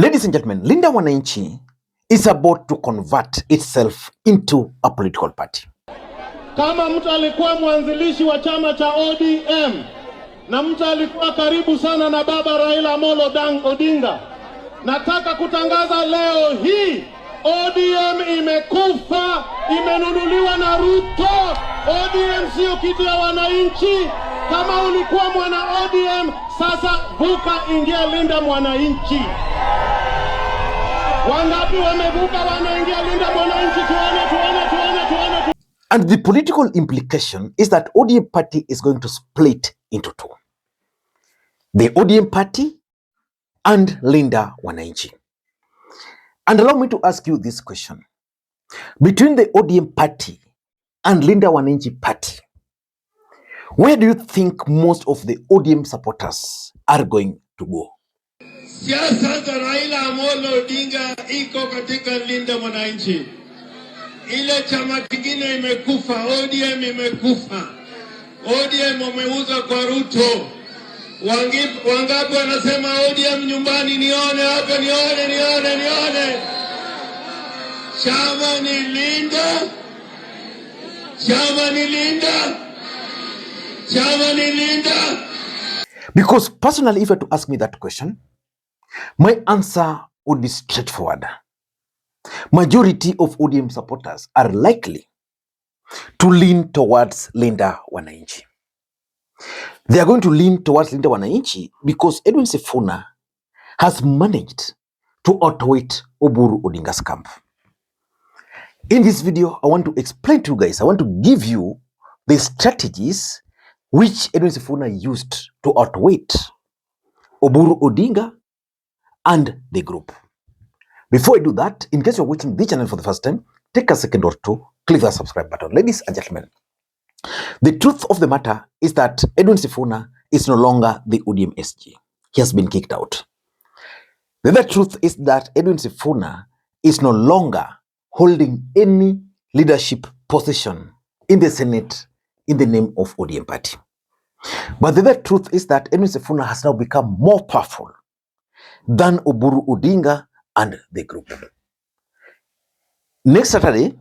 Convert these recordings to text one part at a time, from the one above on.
Ladies and gentlemen, Linda Wananchi is about to convert itself into a political party. Kama mtu alikuwa mwanzilishi wa chama cha ODM na mtu alikuwa karibu sana na baba Raila Odinga, nataka kutangaza leo hii ODM imekufa, imenunuliwa na Ruto. ODM sio kitu ya wananchi. Kama ulikuwa mwana ODM, sasa vuka, ingia Linda Wananchi. Wangapi wamevuka wanaingia Linda Wananchi? Tuone. And the political implication is that ODM party is going to split into two. The ODM party and Linda Wananchi. And allow me to ask you this question. Between the ODM party and Linda Wananchi party, where do you think most of the ODM supporters are going to go? Siasa za Raila Odinga iko katika Linda Wananchi. Ile chama kingine imekufa, ODM imekufa. ODM wameuza kwa Ruto. Wangapi wanasema ODM nyumbani? Nione hapa, nione. Chama ni Linda. Because personally, if you were to ask me that question, my answer would be straightforward. Majority of ODM supporters are likely to lean towards Linda Wananchi. They are going to lean towards Linda Wananchi because Edwin Sifuna has managed to outwit Oburu Odinga's camp. In this video, I want to explain to you guys, I want to give you the strategies which Edwin Sifuna used to outwit Oburu Odinga and the group. Before I do that, in case you're watching this channel for the first time, take a second or two, click the subscribe button. Ladies and gentlemen, the truth of the matter is that Edwin Sifuna is no longer the ODM SG. He has been kicked out. The other truth is that Edwin Sifuna is no longer holding any leadership position in the Senate in the name of ODM party. But the other truth is that Edwin Sifuna has now become more powerful than Oburu Odinga and the group. Next Saturday,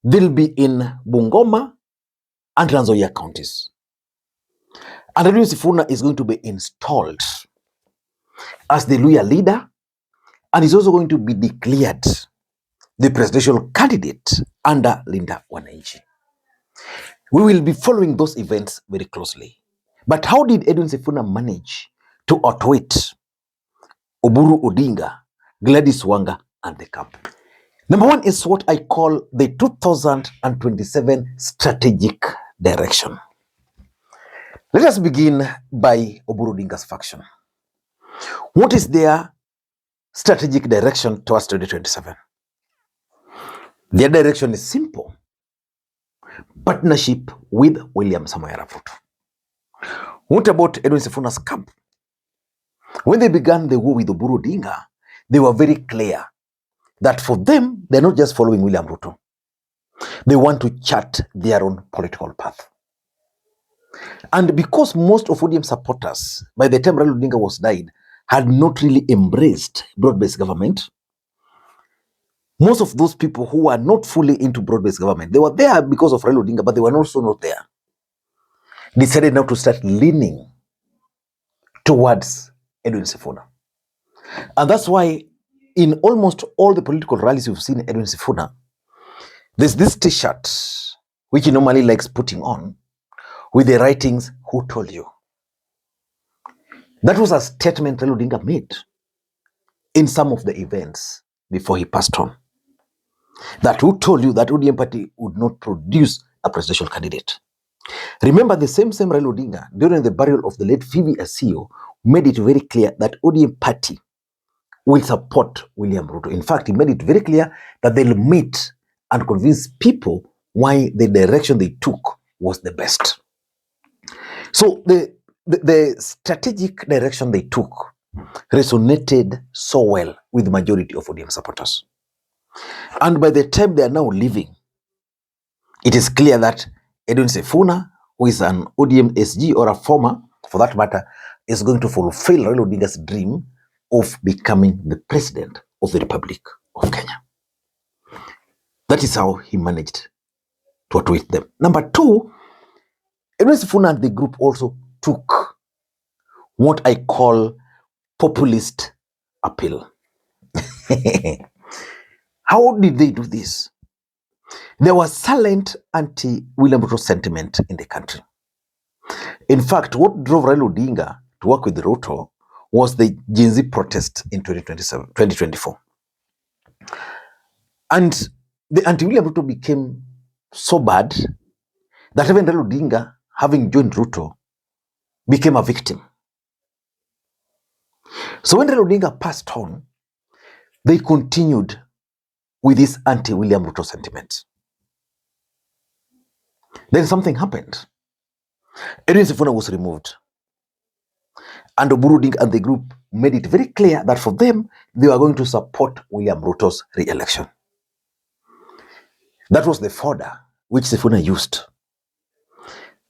they'll be in Bungoma and Trans Nzoia counties. And Edwin Sifuna is going to be installed as the Luhya leader, and is also going to be declared the presidential candidate under Linda Wananchi. We will be following those events very closely. But how did Edwin Sifuna manage to outwit Oburu Odinga, Gladys, Wanga, and the camp? Number one is what I call the 2027 strategic direction. Let us begin by Oburu Odinga's faction. What is their strategic direction towards 2027? Their direction is simple. Partnership with William Samoei Ruto. What about Edwin Sifuna's camp? When they began the war with Oburu Odinga, they were very clear that for them, they're not just following William Ruto. They want to chart their own political path. And because most of ODM supporters, by the time Raila Odinga was died, had not really embraced broad-based government, most of those people who were not fully into broad-based government, they were there because of Raila Odinga, but they were also not there, decided now to start leaning towards Edwin Sifuna. And that's why in almost all the political rallies you've seen Edwin Sifuna, there's this t-shirt, which he normally likes putting on, with the writings, "Who told you?" That was a statement Raila Odinga made in some of the events before he passed on. That who told you that ODM party would not produce a presidential candidate? Remember, the same Raila Odinga, during the burial of the late Phoebe Asio, made it very clear that ODM party will support William Ruto. In fact, he made it very clear that they'll meet and convince people why the direction they took was the best. So the strategic direction they took resonated so well with the majority of ODM supporters. And by the time they are now leaving, it is clear that Edwin Sifuna, who is an ODM SG or a former, for that matter, is going to fulfill Raila Odinga's dream of becoming the president of the Republic of Kenya. That is how he managed to outwit them. Number two, Edwin Sifuna and the group also took what I call populist appeal. How did they do this? There was silent anti-William Ruto sentiment in the country. In fact, what drove Raila Odinga to work with Ruto was the Gen Z protest in 2024. And the anti-William Ruto became so bad that even Raila Odinga, having joined Ruto, became a victim. So when Raila Odinga passed on, they continued with this anti-William Ruto sentiment. Then something happened. Edwin Sifuna was removed. And Oburu Odinga and the group made it very clear that for them, they were going to support William Ruto's re-election. That was the fodder which Sifuna used.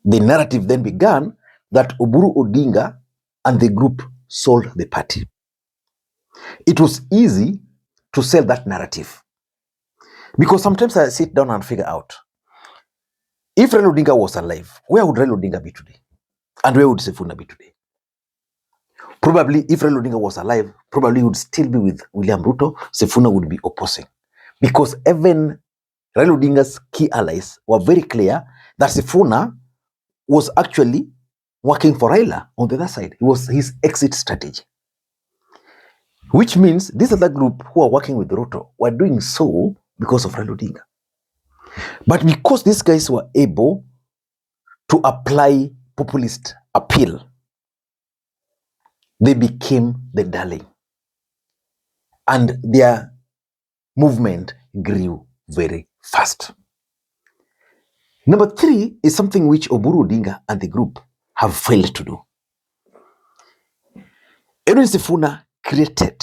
The narrative then began that Oburu Odinga and the group sold the party. It was easy to sell that narrative. Because sometimes I sit down and figure out, if Raila Odinga was alive, where would Raila Odinga be today? And where would Sifuna be today? Probably, if Raila Odinga was alive, probably he would still be with William Ruto. Sifuna would be opposing. Because even Raila Odinga's key allies were very clear that Sifuna was actually working for Raila on the other side. It was his exit strategy. Which means this other group who are working with Ruto were doing so because of Raila Odinga. But because these guys were able to apply populist appeal, they became the darling. And their movement grew very fast. Number three is something which Oburu Odinga and the group have failed to do. Edwin Sifuna created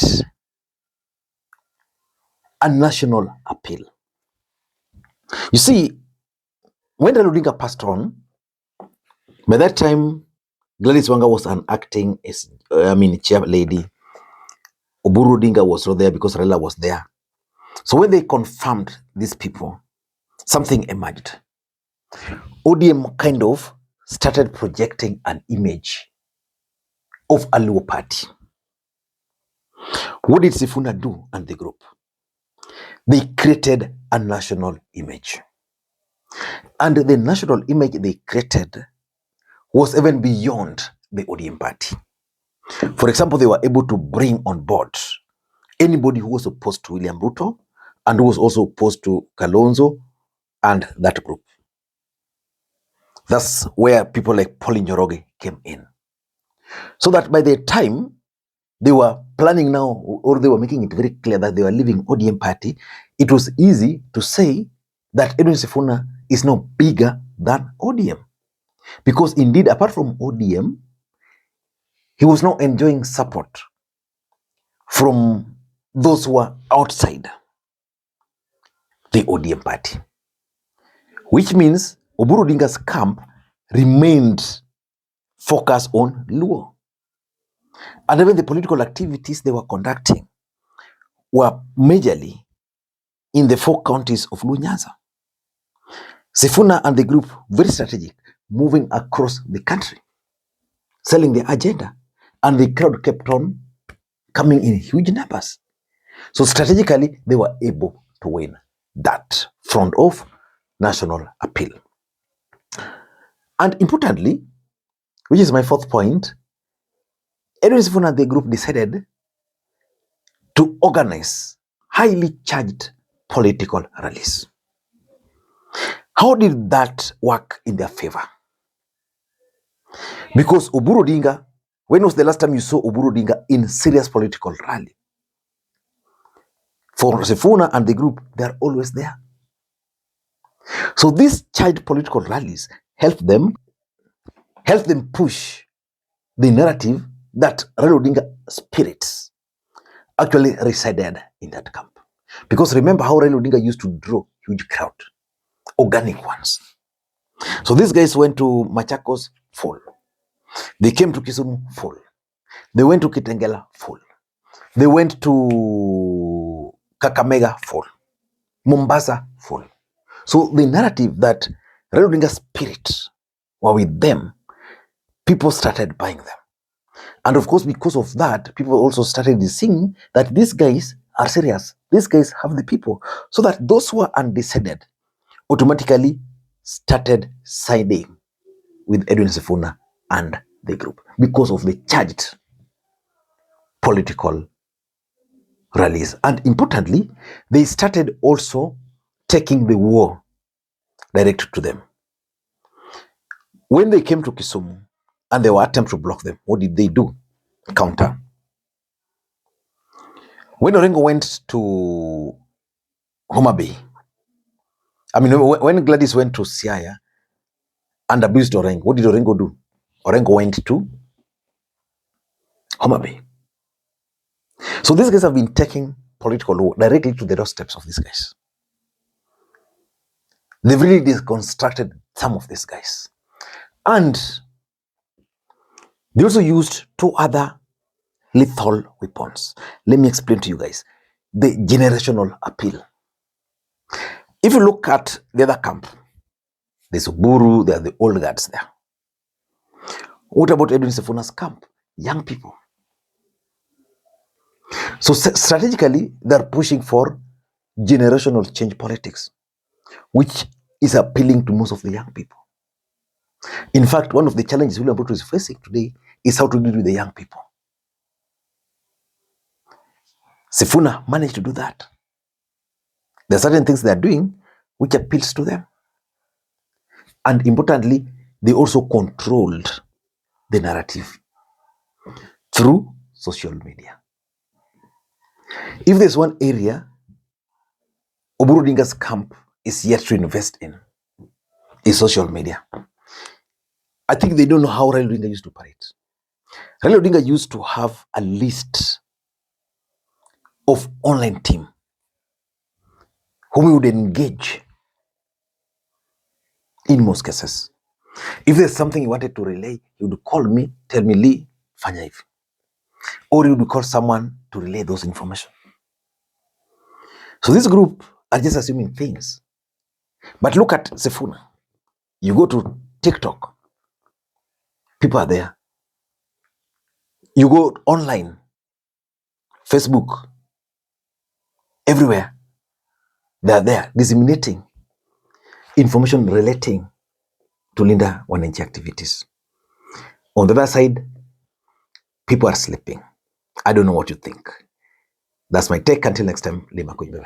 a national appeal. You see, when Raila Odinga passed on, by that time, Gladys Wanga was an acting chair lady. Oburu Odinga was not there because Raila was there. So when they confirmed these people, something emerged. ODM kind of started projecting an image of a Luhya party. What did Sifuna do and the group? They created a national image. And the national image they created was even beyond the ODM party. For example, they were able to bring on board anybody who was opposed to William Ruto and who was also opposed to Kalonzo and that group. That's where people like Paul Njoroge came in. So that by the time they were planning now, or they were making it very clear that they were leaving ODM party, it was easy to say that Edwin Sifuna is now bigger than ODM. Because indeed, apart from ODM, he was now enjoying support from those who were outside the ODM party. Which means Oburu Odinga's camp remained focused on Luo. And even the political activities they were conducting were majorly in the 4 counties of Nyanza. Sifuna and the group, very strategic, moving across the country, selling their agenda. And the crowd kept on coming in huge numbers. So strategically, they were able to win that front of national appeal. And importantly, which is my 4th point, Edwin Sifuna and the group decided to organize highly charged political rallies. How did that work in their favor? Because Oburu Odinga, when was the last time you saw Oburu Odinga in serious political rally? For Sifuna and the group, they are always there. So these charged political rallies help them push the narrative that Raila Odinga spirits actually resided in that camp. Because remember how Raila Odinga used to draw huge crowd, organic ones. So these guys went to Machakos, full. They came to Kisumu, full. They went to Kitengela, full. They went to Kakamega fall. Mombasa fall. So the narrative that Raila Odinga's spirit were with them, people started buying them. And of course, because of that, people also started seeing that these guys are serious. These guys have the people. So that those who are undecided automatically started siding with Edwin Sifuna and the group because of the charged political rallies. And importantly, they started also taking the war direct to them. When they came to Kisumu and there were attempts to block them, what did they do? Counter. When Orengo went to Homa Bay, when Gladys went to Siaya and abused Orengo, what did Orengo do? Orengo went to Homa Bay. So these guys have been taking political law directly to the doorsteps of these guys. They've really deconstructed some of these guys. And they also used two other lethal weapons. Let me explain to you guys. The generational appeal. If you look at the other camp, there's Oburu, there are the old guards there. What about Edwin Sifuna's camp? Young people. So strategically, they're pushing for generational change politics, which is appealing to most of the young people. In fact, one of the challenges William Ruto is facing today is how to deal with the young people. Sifuna managed to do that. There are certain things they are doing which appeals to them. And importantly, they also controlled the narrative through social media. If there's one area Oburu Odinga's camp is yet to invest in, is social media. I think they don't know how Raila Odinga used to operate. Raila Odinga used to have a list of online team whom he would engage in most cases. If there's something he wanted to relay, he would call me, tell me, Lee, fanya hivi. Or he would call someone to relay those information. So this group are just assuming things. But look at Sifuna. You go to TikTok, people are there. You go online, Facebook, everywhere, they are there disseminating information relating to Linda Wananchi activities. On the other side, people are sleeping. I don't know what you think. That's my take. Until next time, Makwiny.